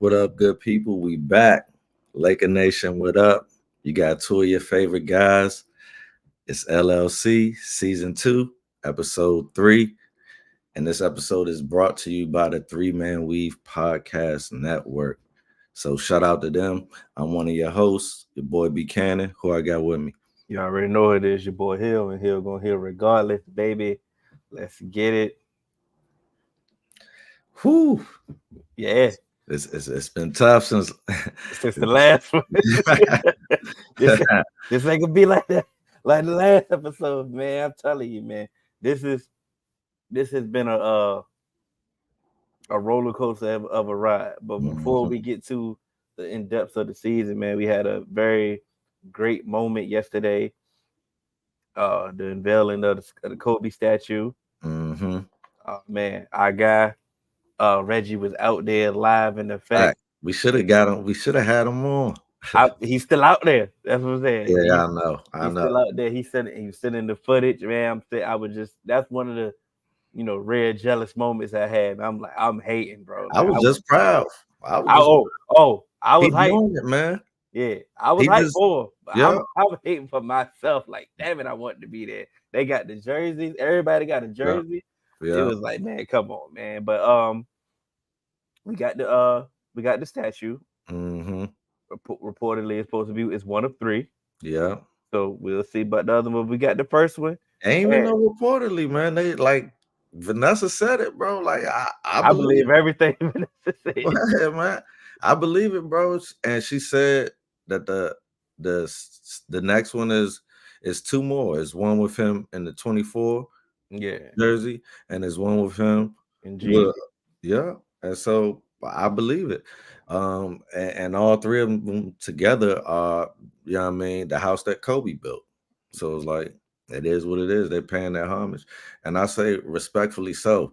What up, good people? We back. Laker Nation, what up? You got two of your favorite guys. It's LLC Season 2, Episode 3. And this episode is brought to you by the Three Man Weave Podcast Network. So shout out to them. I'm one of your hosts, your boy Buchanan, who I got with me. You already know it is your boy Hill, and Hill gonna heal regardless, baby. Let's get it. Whew. Yeah, It's been tough since since the last one. this, this ain't gonna be like that, like the last episode, man. I'm telling you, man. This has been a roller coaster of a ride. But before we get to the in depths of the season, man, we had a very great moment yesterday. The unveiling of the Kobe statue. Mm-hmm. Man, our guy Reggie was out there live in effect. We should have got him. We should have had him on. He's still out there. That's what I'm saying. Yeah, I know. He's still out there. He's sending the footage, man. That's one of the rare jealous moments I had. I'm hating, bro. I was just proud. I was hyped. Doing it, man. Yeah, I was hyped for. Yeah. I was hating for myself. Like, damn it, I wanted to be there. They got the jerseys. Everybody got a jersey. Yeah. It was like, man, come on, man. But we got the statue. Mm-hmm. Reportedly, it's one of 3. Yeah. So we'll see. But the other one, we got the first one. Ain't even no reportedly, man. They like Vanessa said it, bro. Like I believe everything Vanessa said. Yeah, man. I believe it, bro. And she said that the next one is 2 more. It's one with him in the 24 jersey, and there's one with him in G. Yeah. And so I believe it. And all 3 of them together are, you know what I mean, the house that Kobe built. So it's like, it is what it is. They're paying that homage. And I say respectfully so.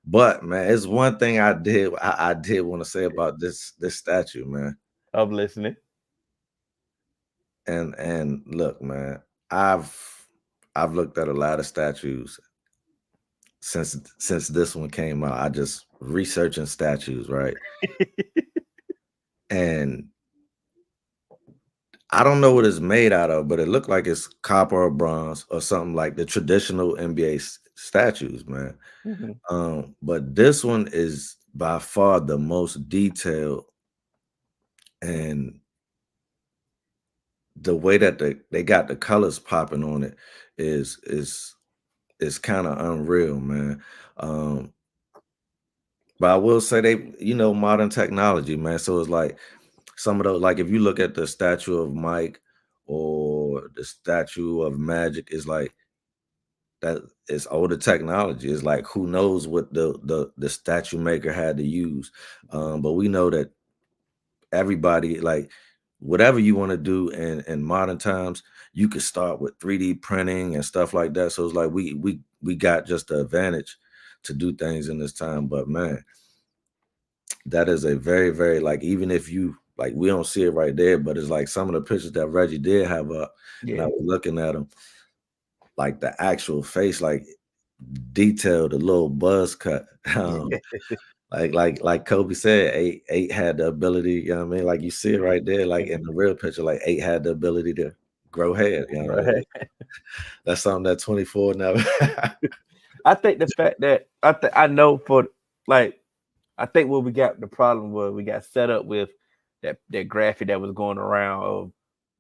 But man, it's one thing I did want to say about this statue, man. I'm listening. And look, man, I've looked at a lot of statues since this one came out. I just researching statues, right? And I don't know what it's made out of, but it looked like it's copper or bronze or something like the traditional NBA statues, man. Mm-hmm. But this one is by far the most detailed, and the way that they got the colors popping on it is kind of unreal, man. But I will say they, modern technology, man. So it's like some of those, like if you look at the statue of Mike or the statue of Magic, is like that it's older technology. It's like who knows what the statue maker had to use. But we know that everybody, like whatever you want to do in modern times, you could start with 3D printing and stuff like that. So it's like we got just the advantage to do things in this time. But man, that is a very, very, like, even if you like, we don't see it right there, but it's like some of the pictures that Reggie did have up, and I was looking at them, like the actual face, like detailed, the little buzz cut. Like Kobe said, eight had the ability, you know what I mean? Like you see it right there, like in the real picture, like 8 had the ability to grow hair. You know what I mean? That's something that 24 never. I think the fact that I know for like, I think what we got, the problem was we got set up with that graphic that was going around of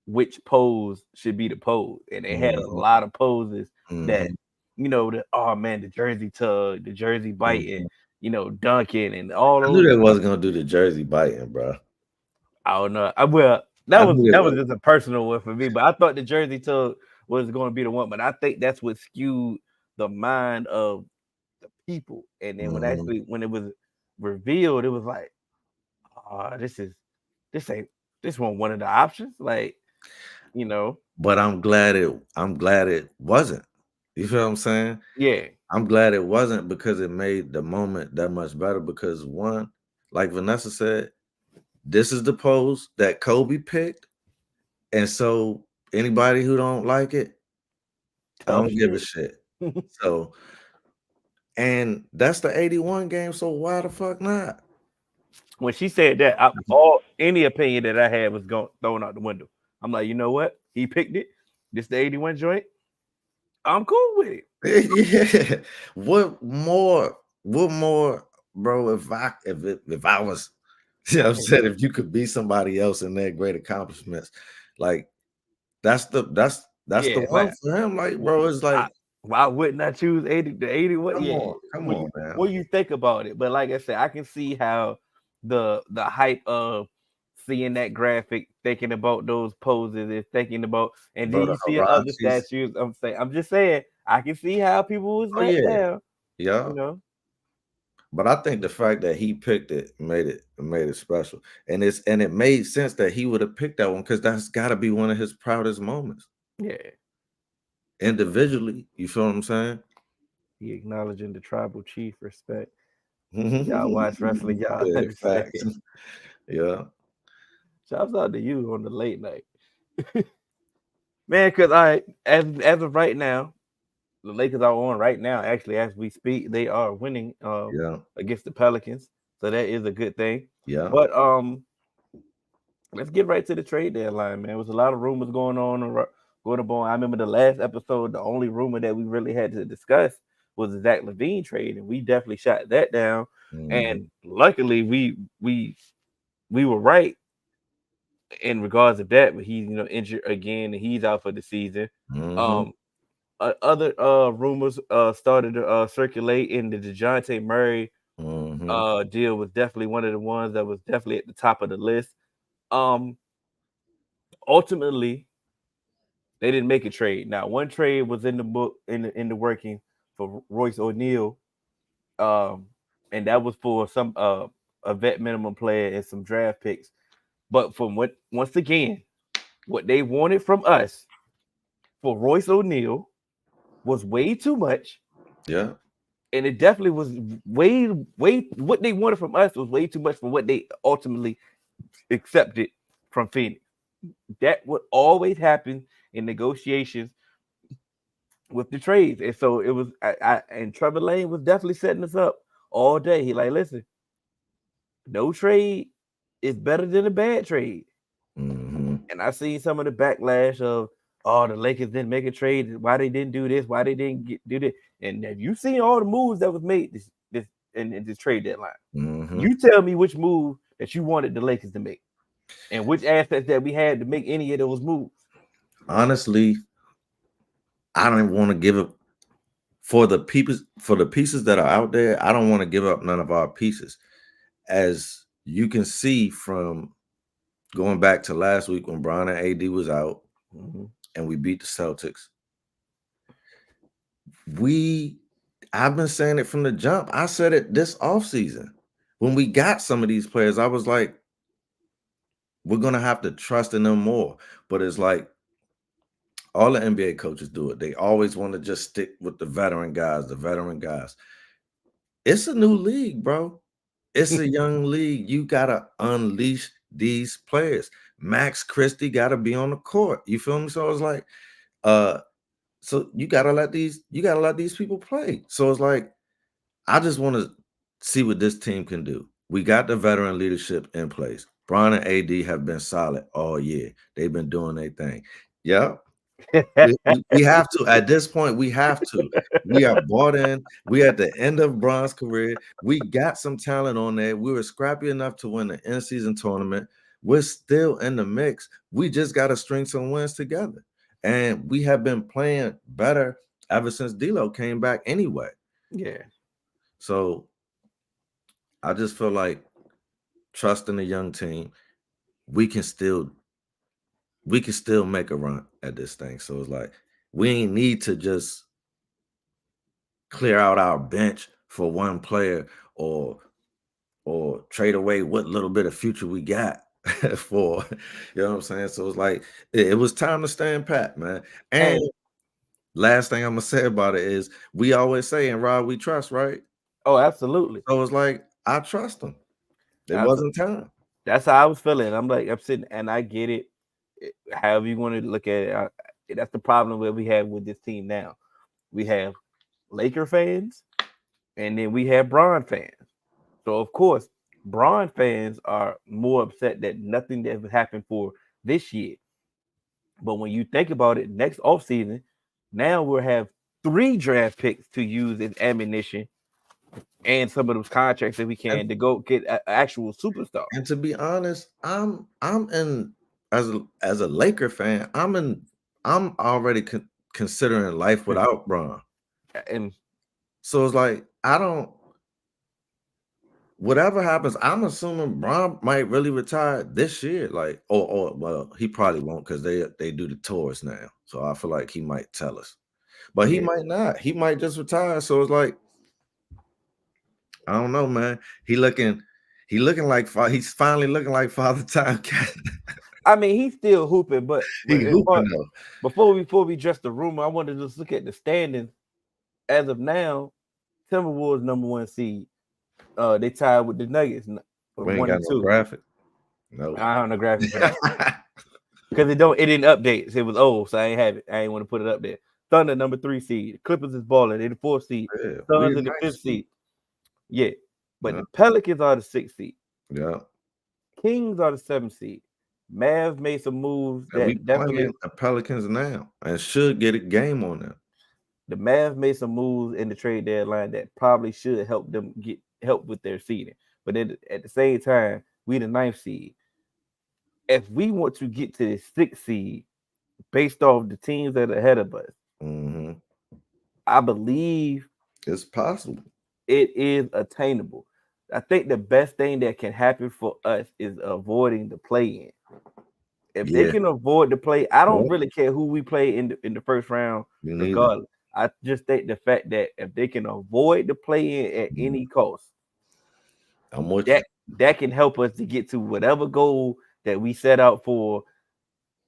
which pose should be the pose, and they had a lot of poses that oh man, the jersey tug, the jersey biting, dunking, and all those. I knew they wasn't gonna do the jersey biting, bro. I don't know. That was just a personal one for me, but I thought the jersey tug was going to be the one. But I think that's what skewed the mind of the people. And then when it was revealed, it was like, this wasn't one of the options. Like, But I'm glad it wasn't. You feel what I'm saying? Yeah. I'm glad it wasn't, because it made the moment that much better. Because one, like Vanessa said, this is the pose that Kobe picked. And so anybody who don't like it, I don't give a shit. So, and that's the 81 game. So why the fuck not? when she said that, all any opinion that I had was going thrown out the window. I'm like, you know what? He picked it. This the 81 joint. I'm cool with it. Yeah. What more? What more, bro? If I was, you know, what I'm saying, if you could be somebody else in their great accomplishments, like that's the Yeah, one like for him. Like, bro, it's I, like, why wouldn't I choose 80 the 80? What? Yeah, come when on, you man. when you think about it, but like I said, I can see how the hype of seeing that graphic, thinking about those poses, and thinking about, and then Bro, the you see other Hirachis. statues. I'm just saying, I can see how people was Oh let yeah, down. yeah. You know, But I think the fact that he picked it made it special, and it made sense that he would have picked that one because that's got to be one of his proudest moments yeah. individually. You feel what I'm saying? He acknowledging the tribal chief respect. Y'all watch wrestling, y'all Yeah, understand. facts. Yeah, Shouts out to you on the late night, man. Because as of right now, the Lakers are on right now. Actually, as we speak, they are winning yeah, against the Pelicans, so that is a good thing. yeah, But let's get right to the trade deadline, man. There was a lot of rumors going going on. I remember the last episode. The only rumor that we really had to discuss was the Zach Levine trade, and we definitely shot that down. hmm, And luckily, we were right in regards of that. But he's injured again, and he's out for the season. hmm, Um, other rumors started to circulate, and the DeJounte Murray hmm, deal was definitely one of the ones that was definitely at the top of the list. Um, Ultimately, they didn't make a trade. Now, one trade was in the book in the working for Royce O'Neal, um, and that was for some a vet minimum player and some draft picks. But from what once again, what they wanted from us for Royce O'Neal was way too much, yeah, and it definitely was way what they wanted from us was way too much for what they ultimately accepted from Phoenix. That would always happen in negotiations with the trades. And so it was and Trevor Lane was definitely setting us up all day. He like, listen, no trade is better than a bad trade. hmm, And I seen some of the backlash of, oh, the Lakers didn't make a trade, why they didn't do this, why they didn't do this. And have you seen all the moves that was made this in this trade deadline? hmm. You tell me which move that you wanted the Lakers to make and which assets that we had to make any of those moves. Honestly, I don't want to give up for the pieces that are out there. I don't want to give up none of our pieces, as you can see from going back to last week when Brian and AD was out Mhm. and we beat the Celtics. We I've been saying it from the jump. I said it this offseason. When we got some of these players, I was like, we're gonna have to trust in them more. But it's like all the NBA coaches do it. They always want to just stick with the veteran guys, the veteran guys. It's a new league, bro. It's a young league. You gotta unleash these players. Max Christie gotta be on the court. You feel me? So it's like, uh, so you gotta let these people play. So it's like, I just want to see what this team can do. We got the veteran leadership in place. Bron and AD have been solid all year. They've been doing their thing. Yeah, we have to. At this point, we have to. We are bought in. We at the end of Bron's career. We got some talent on there. We were scrappy enough to win the in-season tournament. We're still in the mix. We just got to string some wins together. And we have been playing better ever since D'Lo came back anyway. Yeah. So I just feel like trusting the young team, we can still make a run at this thing. So it's like we ain't need to just clear out our bench for one player or trade away what little bit of future we got for, you know what I'm saying? So it's like it was time to stand pat, man. And And last thing I'm gonna say about it is we always say in Rod we trust, right? oh, absolutely. So it's like I trust them. It That's wasn't time. that's how I was feeling. I'm like, I'm sitting, and I get it. However you want to look at it, that's the problem that we have with this team now. We have Laker fans, and then we have Bron fans. So of course, Bron fans are more upset that nothing that happened for this year. But when you think about it, next offseason, now we'll have 3 draft picks to use as ammunition and some of those contracts that we And can to go get an actual superstar. and to be honest, I'm in as a Laker fan, I'm already considering life without Bron. And So it's like I don't whatever happens, I'm assuming Bron might really retire this year. Like, or well, he probably won't because they do the tours now. So I feel like he might tell us, but he yeah, might not. He might just retire. So it's like I don't know, man. He looking like he's finally looking like Father Time Cat. I mean he's still hooping, but He as far, hooping though. before we address the rumor, I wanted to just look at the standings as of now. Timberwolves number 1 seed. They tied with the Nuggets We ain't one got and no two. graphic. No. I don't know graphic for that because it didn't update. So it was old, so I ain't have it. I ain't want to put it up there. Thunder number 3 seed. Clippers is balling. They the 4th seed. Yeah, we Suns in in the ninth 5th seed. seed. Yeah, but Yeah, the Pelicans are the 6th seed. yeah. Kings are the 7th seed. Mavs made some moves And we that definitely. playing the Pelicans now and should get a game on them. The Mavs made some moves in the trade deadline that probably should help them get help with their seeding. But then at the same time, we the 9th seed. If we want to get to the 6th seed based off the teams that are ahead of us, Hmm. I believe It's possible. it is attainable. I think the best thing that can happen for us is avoiding the play in. If they Yeah. can avoid the play, I don't Yeah. really care who we play in the first round, Me neither. regardless. I just think the fact that if they can avoid the play in at Mhm. any cost, I'm with you. that can help us to get to whatever goal that we set out for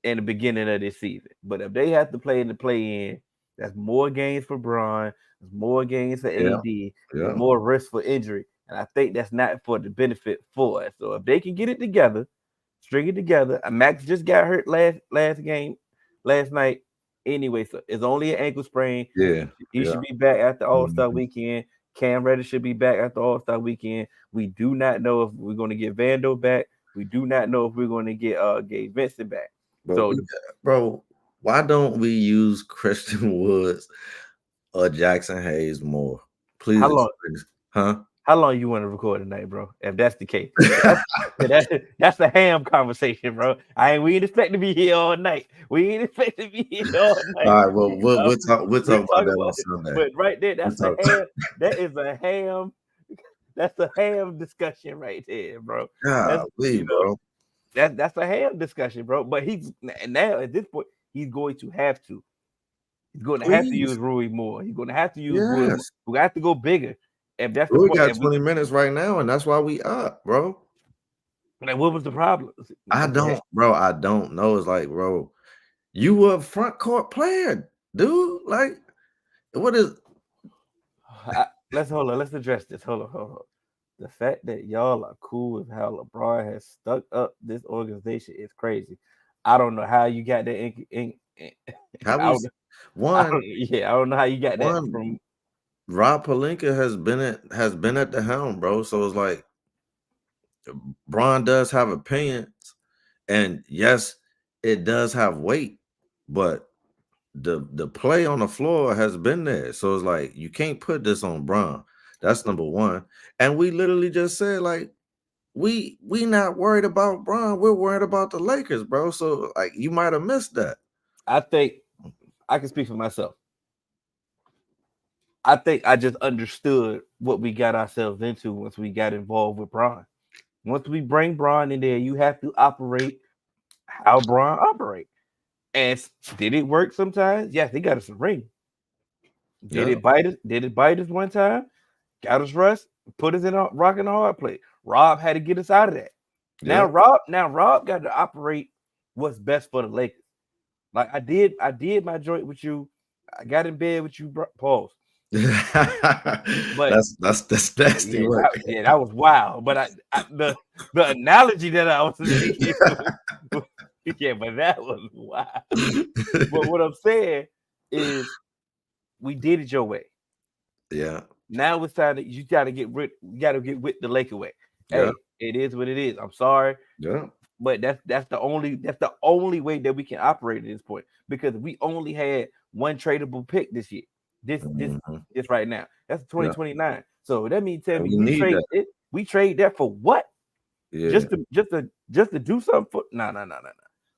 in the beginning of this season. But if they have to play in the play in, that's more games for Braun, there's more games for Yeah. AD, there's Yeah. more risk for injury. And I think that's not for the benefit for us. So if they can get it together, string it together. Max just got hurt last night. Anyway, so it's only an ankle sprain. Yeah. He Yeah. should be back after All-Star Mhm. weekend. Cam Reddish should be back after All-Star weekend. We do not know if we're going to get Vando back. We do not know if we're going to get Gabe Vincent back. But So bro, why don't we use Christian Woods or Jackson Hayes more? Please how long explain this. Huh? how long you want to record tonight, bro? If that's the case, that's a ham conversation, bro. We ain't expect to be here all night. We ain't expect to be here all All night. right, well, we'll, Uh, we'll talk. We'll we'll talk about talk that on about it. Sunday. But right there, We'll that's a talk. ham. That is a ham. That's a ham discussion right there, bro. That's Golly, you know bro. that's a ham discussion, bro. But he's now at this point he's going to have to. He's going to have to use Please. Rui more. He's going to have to use Wood more. Yes. We have to go bigger. If that's the We point, got 20 minutes right now, and that's why we up, bro. like, what was the problem? I don't know. It's like, bro, you were a front court player, dude. Like, what is Let's hold on. Let's address this. Hold on. The fact that y'all are cool with how LeBron has stuck up this organization is crazy. I don't know how you got that. how I we don't, one yeah, I don't know how you got that one from. Rob Palinka has been at the helm, bro. So it's like Braun does have opinions, and yes, it does have weight, but the play on the floor has been there. So it's like you can't put this on Braun. That's number one. And we literally just said like we not worried about Braun. We're worried about the Lakers, bro. So like you might have missed that. I think I can speak for myself. I think I just understood what we got ourselves into once we got involved with Braun. Once we bring Braun in there, you have to operate how Braun operate. And did it work sometimes? Yes, they got us a ring. Did Yeah. it bite us? Did it bite us one time? Got us rust, put us in a rock and a hard place. Rob had to get us out of that. Yeah. Now Rob got to operate what's best for the Lakers. Like I did my joint with you. I got in bed with you, pause. But that's nasty yeah, work. that was wild. But the analogy that I was making, yeah, but that was wild. But what I'm saying is, we did it your way. Yeah. Now it's time that you got to get with the Laker way. Yeah, Hey, it is what it is. I'm sorry, yeah. but that's the only way that we can operate at this point because we only had one tradable pick this year. This this Mhm. this right now. That's Yeah, 2029. So that means tell and me we we need trade that. it. We trade that for what? Yeah, Just to do something for no.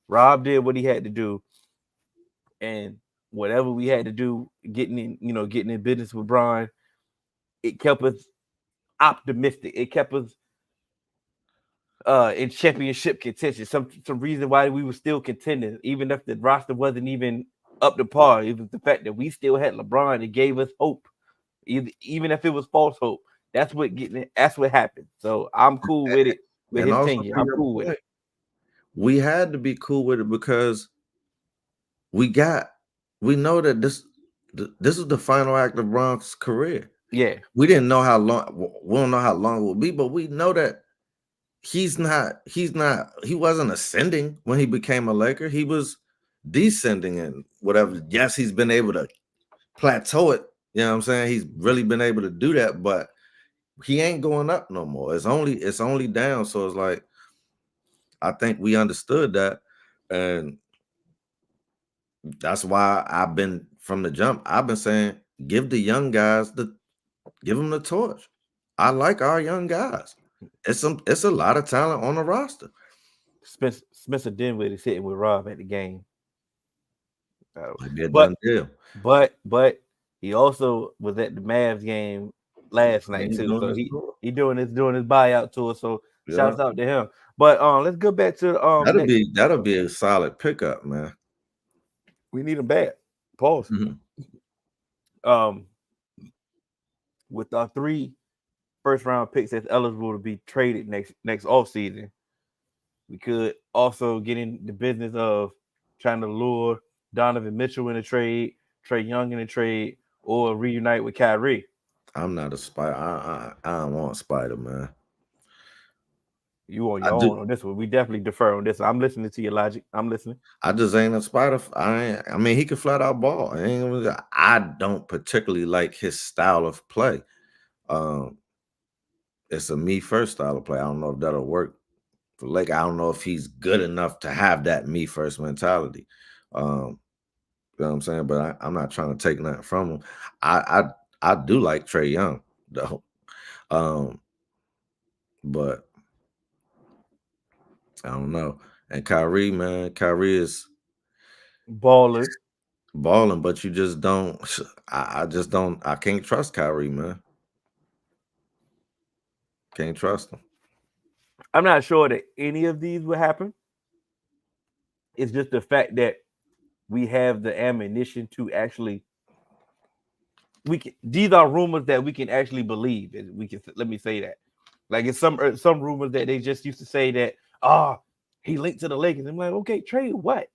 Rob did what he had to do, and whatever we had to do, getting in business with Brian, it kept us optimistic. It kept us in championship contention. Some reason why we were still contending, even if the roster wasn't even up to par. Even the fact that we still had LeBron, it gave us hope. Even if it was false hope. That's what happened. So I'm cool with it with and his also tenure. to I'm your cool with it. point, we had to be cool with it because we got we know that this is the final act of Bron's career. Yeah. We didn't know how long. We don't know how long it will be, but we know that he wasn't ascending when he became a Laker. He was descending and whatever. Yes, he's been able to plateau it. You know what I'm saying? He's really been able to do that, but he ain't going up no more. It's only down. So it's like I think we understood that, and that's why I've been from the jump. I've been saying give the young guys give them the torch. I like our young guys. It's a lot of talent on the roster. Spencer Dinwiddie is sitting with Rob at the game. Might be a But done deal. but he also was at the Mavs game last night He's too. doing So this he tour. he doing his buyout tour. So Yeah. shouts out to him. But let's go back to next. That'll be a solid pickup, man. We need him bad. Pause. Mhm. Um, with our three first round picks that's eligible to be traded next off season, we could also get in the business of trying to lure Donovan Mitchell in a trade, Trey Young in a trade, or reunite with Kyrie. I'm not a spider. I don't want Spider, man. You on I your do. own on this one. We definitely defer on this. I'm listening to your logic. I'm listening. I just ain't a spider. I mean, he can flat out ball. I don't particularly like his style of play. Um, it's a me first style of play. I don't know if that'll work for Lake. I don't know if he's good enough to have that me first mentality. Um, you know what I'm saying? But I'm not trying to take nothing from him. I do like Trey Young though. Um, but I don't know. And Kyrie, man, Kyrie is Balling. balling, but you just don't. I just don't. I can't trust Kyrie, man. Can't trust him. I'm not sure that any of these will happen. It's just the fact that we have the ammunition to actually we can these are rumors that we can actually believe. We can let me say that. Like it's some rumors that they just used to say that he linked to the Lakers. I'm like, okay, trade what?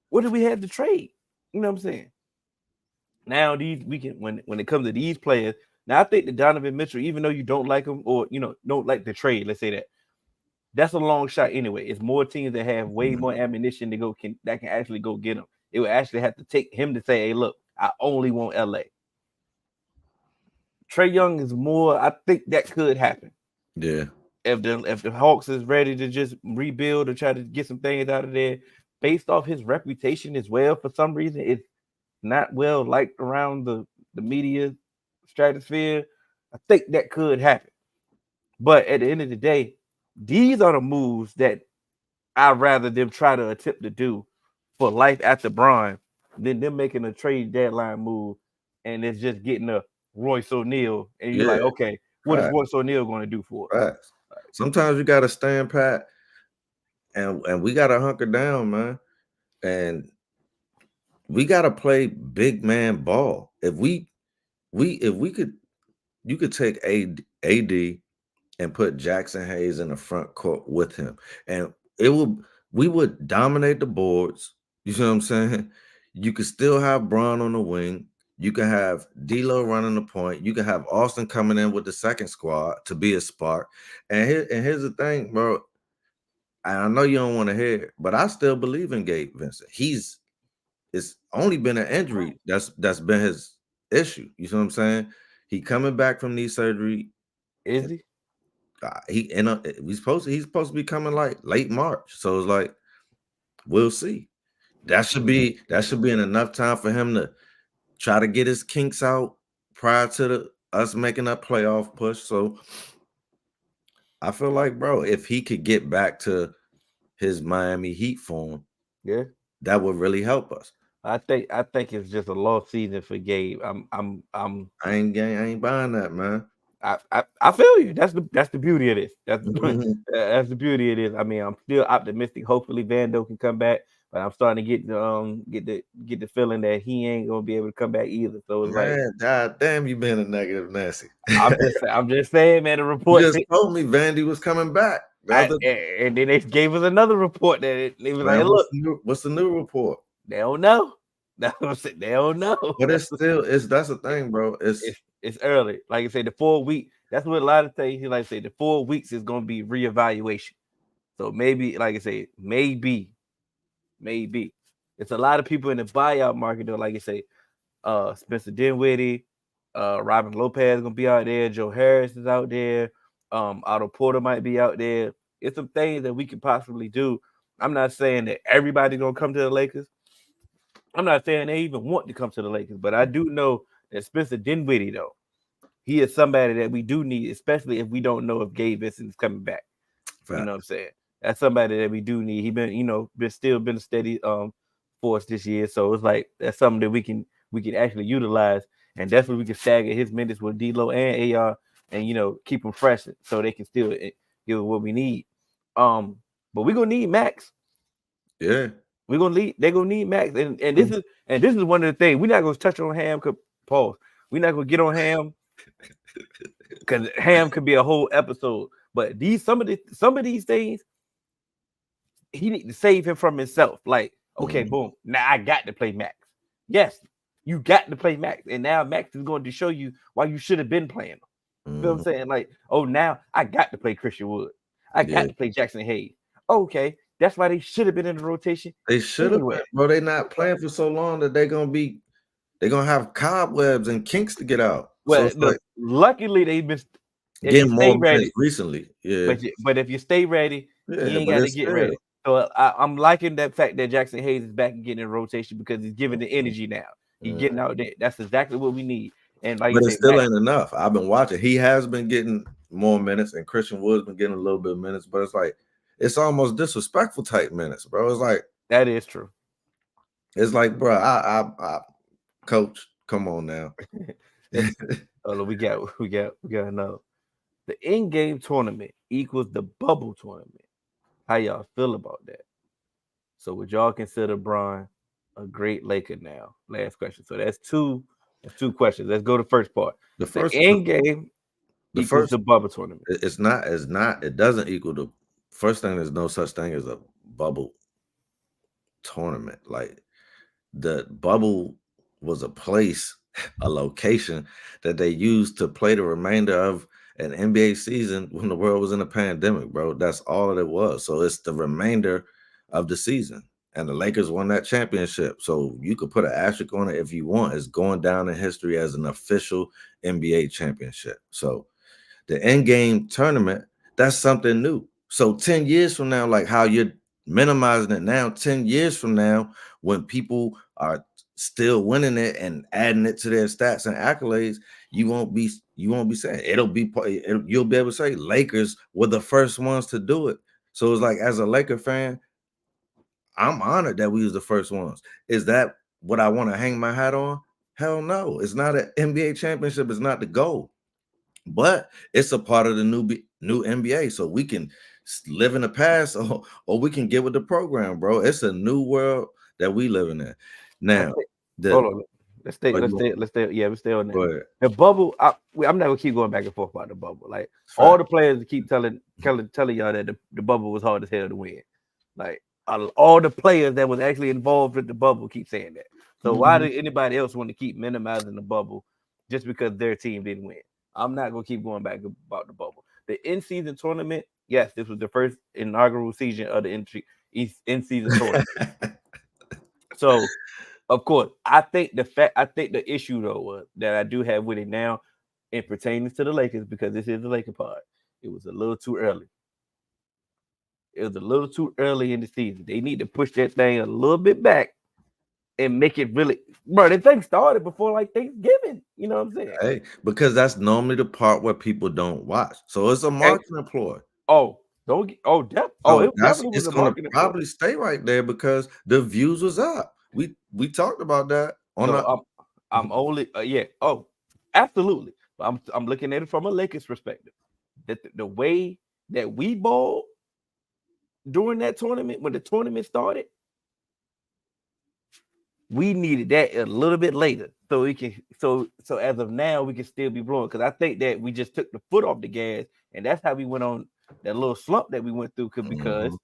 What do we have to trade? You know what I'm saying? Now these we can when it comes to these players, now I think that Donovan Mitchell, even though you don't like him or don't like the trade, let's say that's a long shot anyway. It's more teams that have way more ammunition to go that can actually go get him. It would actually have to take him to say, hey, look, I only want LA. Trey Young is more. I think that could happen Yeah, if the Hawks is ready to just rebuild or try to get some things out of there, based off his reputation as well. For some reason, it's not well liked around the media stratosphere. I think that could happen. But at the end of the day, these are the moves that I'd rather them try to attempt to do for life after Bron than them making a trade deadline move and it's just getting a Royce O'Neal and you're yeah, like, okay, what is right, Royce O'Neal going to do for us? right. Sometimes you gotta stand pat, and we gotta hunker down, man. And we gotta play big man ball. If we could, you could take AD and put Jackson Hayes in the front court with him, and it will we would dominate the boards. You see what I'm saying? You could still have Braun on the wing. You can have D'Lo running the point. You can have Austin coming in with the second squad to be a spark. And here's the thing, bro. And I know you don't want to hear it, but I still believe in Gabe Vincent. It's only been an injury that's been his issue. You see what I'm saying? He coming back from knee surgery. Is he? he's supposed to be coming like late March. So it's like we'll see. That should be in enough time for him to try to get his kinks out prior to us making that playoff push. So I feel like, bro, if he could get back to his Miami Heat form, Yeah. that would really help us. I think it's just a lost season for Gabe. I ain't buying that, man. I feel you. That's the beauty of this. That's Mhm. that's the beauty of this. I mean, I'm still optimistic. Hopefully, Vando can come back, but I'm starting to get the feeling that he ain't gonna be able to come back either. So it's like Man, god damn, you been a negative Nancy. I'm just saying, man. The You report just said, told me Vandy was coming back. The other and then they gave us another report that it was like, man, hey, look, what's the new report? they don't know. That's what I'm saying. They don't know. But that's the thing, bro. It's early. Like I said, the 4 week. That's what a lot of things. He like I say the 4 weeks is gonna be reevaluation. So maybe, like I say, maybe it's a lot of people in the buyout market though. Like I say, Spencer Dinwiddie, Robin Lopez gonna be out there. Joe Harris is out there. Otto Porter might be out there. It's some things that we could possibly do. I'm not saying that everybody's gonna come to the Lakers. I'm not saying they even want to come to the Lakers, but I do know that Spencer Dinwiddie though, he is somebody that we do need, especially if we don't know if Gabe Vincent is coming back. You know what I'm Facts. saying? That's somebody that we do need. He been, been a steady force this year. So it's like that's something that we can actually utilize, and that's what we can stagger his minutes with D'Lo and AR, and keep them fresh so they can still give what we need. Um, but we're gonna need Max. Yeah. We're gonna need they're gonna need Max, and this Mhm. is one of the things we're not gonna touch on Ham. Pause. We're not gonna get on Ham because Ham could be a whole episode. But some of these things he need to save him from himself. Like, okay, Mhm. boom, now I got to play Max. Yes, you got to play Max, and now Max is going to show you why you should have been playing him. You know what I'm Mhm. saying? Like, oh, now I got to play Christian Wood. I got Yeah. to play Jackson Hayes. Okay, that's why they should have been in the rotation They should have been, anyway. bro. They not playing for so long that they're gonna have cobwebs and kinks to get out. So Well, it's like look, luckily they missed. If you getting more stay minutes ready, recently. Yeah. but if you stay ready, you Yeah, ain't but got to it's get still. ready. So I'm liking that fact that Jackson Hayes is back and getting in rotation because he's giving the energy now. He's Mhm. getting out there. That's exactly what we need. And like you But it say, still Max, ain't enough. I've been watching. He has been getting more minutes, and Christian Wood's been getting a little bit of minutes, but it's like it's almost disrespectful type minutes, bro. that is true. Bro, coach, come on now. Let's look, we got another. The in-game tournament equals the bubble tournament. How y'all feel about that? So would y'all consider Bron a great Laker now? Last question. So that's two questions. Let's go to the first part. The The first, in-game the equals first, the bubble tournament. it doesn't equal the first thing. There's no such thing as a bubble tournament. Like the bubble was a place, a location that they used to play the remainder of an NBA season when the world was in a pandemic, bro. That's all that it was. So it's the remainder of the season. And the Lakers won that championship. So you could put an asterisk on it if you want. It's going down in history as an official NBA championship. So the end game tournament, that's something new. So 10 years from now, like how you're minimizing it now, 10 years from now, when people are still winning it and adding it to their stats and accolades, you won't be saying you'll be able to say Lakers were the first ones to do it. So it's like as a Laker fan, I'm honored that we was the first ones. Is that what I want to hang my hat on? Hell no. It's not an NBA championship, it's not the goal, but it's a part of the new NBA. So we can live in the past, or we can get with the program, bro. It's a new world that we living in I now. think. The Hold on. Let's stay. oh, Let's stay. Let's stay. Yeah, we stay on that. go ahead. The bubble. I'm not gonna keep going back and forth about the bubble. Like all Fact. the players keep telling y'all that the bubble was hard as hell to win. Like all the players that was actually involved with the bubble keep saying that. So why Mhm. do anybody else want to keep minimizing the bubble just because their team didn't win? I'm not gonna keep going back about the bubble. The in-season tournament. Yes, this was the first inaugural season of the in-season tournament. So of course, I think the issue though was that I do have with it now, in pertaining to the Lakers because this is the Laker pod. it was a little too early. It was a little too early in the season. They need to push that thing a little bit back and make it really, bro. The thing started before like Thanksgiving. You know what I'm saying? Hey, because that's normally the part where people don't watch. So it's a And marketing ploy. oh, don't get So it that's definitely was it's a gonna marketing ploy. probably stay right there because the views was up. We talked about that on No, the I'm only yeah. Oh, absolutely. But I'm looking at it from a Lakers perspective. That the way that we balled during that tournament, when the tournament started, we needed that a little bit later, so we can so as of now we can still be blowing. Because I think that we just took the foot off the gas, and that's how we went on that little slump that we went through. Because Mhm.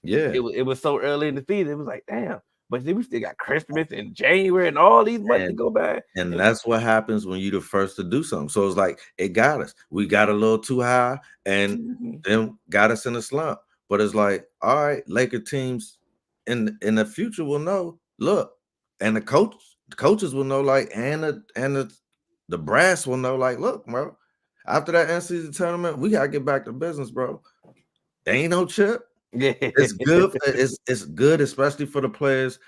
Yeah. it was so early in the season, it was like damn. But then we still got Christmas and January and all these months to And go by. and that's what happens when you're the first to do something. So it's like it got us. We got a little too high and Mhm. then got us in a slump. But it's like, all right, Laker teams in the future will know. Look, and the coaches will know, like, and the brass will know, like, look, bro. After that in-season tournament, we gotta get back to business, bro. There ain't no chip. Yeah. It's good. It's good, especially for the players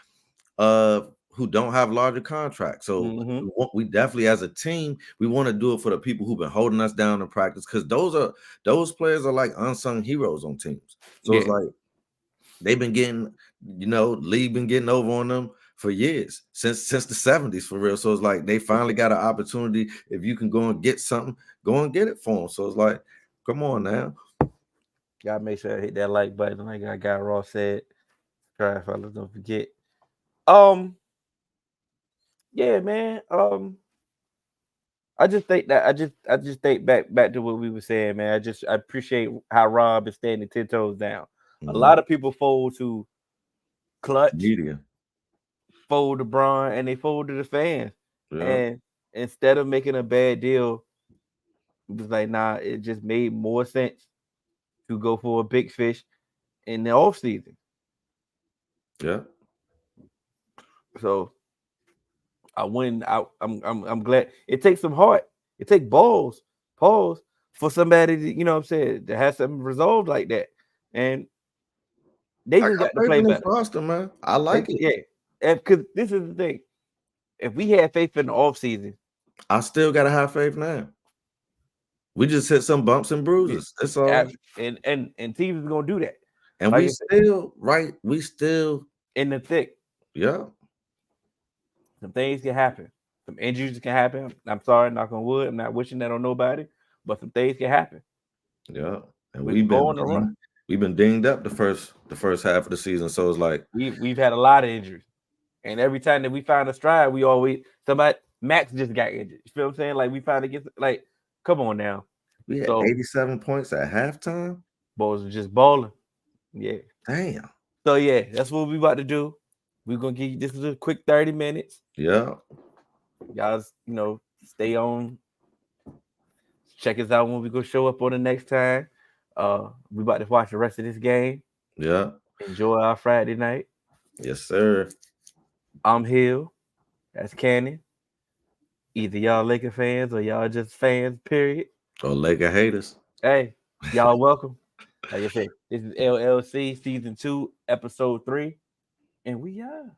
who don't have larger contracts. So Hmm. we definitely, as a team, we want to do it for the people who've been holding us down in practice because those players are like unsung heroes on teams. So it's Yeah. like they've been getting, league been getting over on them for years since the 70s for real. So it's like they finally got an opportunity. If you can go and get something, go and get it for them. So it's like, come on now. Gotta make sure I hit that like button, like I got Ross said. Try fellas, don't forget. Um, yeah, man. I just think that I just think back to what we were saying, man. I appreciate how Rob is standing 10 toes down. A Mhm. lot of people fold to Clutch, Media. fold to Braun, and they fold to the fans. Yeah. And instead of making a bad deal, it was like, nah, it just made more sense to go for a big fish in the off season. Yeah. So I win. I'm glad. It takes some heart. It takes balls, pause for somebody to, what I'm saying, to have something resolved like that. And they I just got got to faith play in this better. roster, man. I like it. Yeah. And because this is the thing. If we had faith in the offseason, I still gotta have faith now. We just hit some bumps and yeah, bruises. That's all. and teams is gonna do that. And Like we I said, still right. We still, in the thick, yeah, some things can happen. Some injuries can happen. I'm sorry, knock on wood. I'm not wishing that on nobody, but some things can happen. yeah. And We can go on the run. we've been dinged up the first half of the season. So it's like We've had a lot of injuries. And every time that we find a stride, we always somebody Max just got injured. You feel what I'm saying? Like we finally get like, come on now. we had So 87 points at halftime. boys are just balling. Yeah. Damn. So yeah, that's what we about to do. We're gonna give you this is a quick 30 minutes. Yeah, Y'all, stay on. Check us out when we go show up on the next time. We about to watch the rest of this game. yeah. Enjoy our Friday night. Yes, sir. I'm Hill. That's Cannon. Either y'all Laker fans or y'all just fans, period. Or Laker haters. Hey, y'all welcome. Like I said, this is LLC season 2, episode 3, and we are.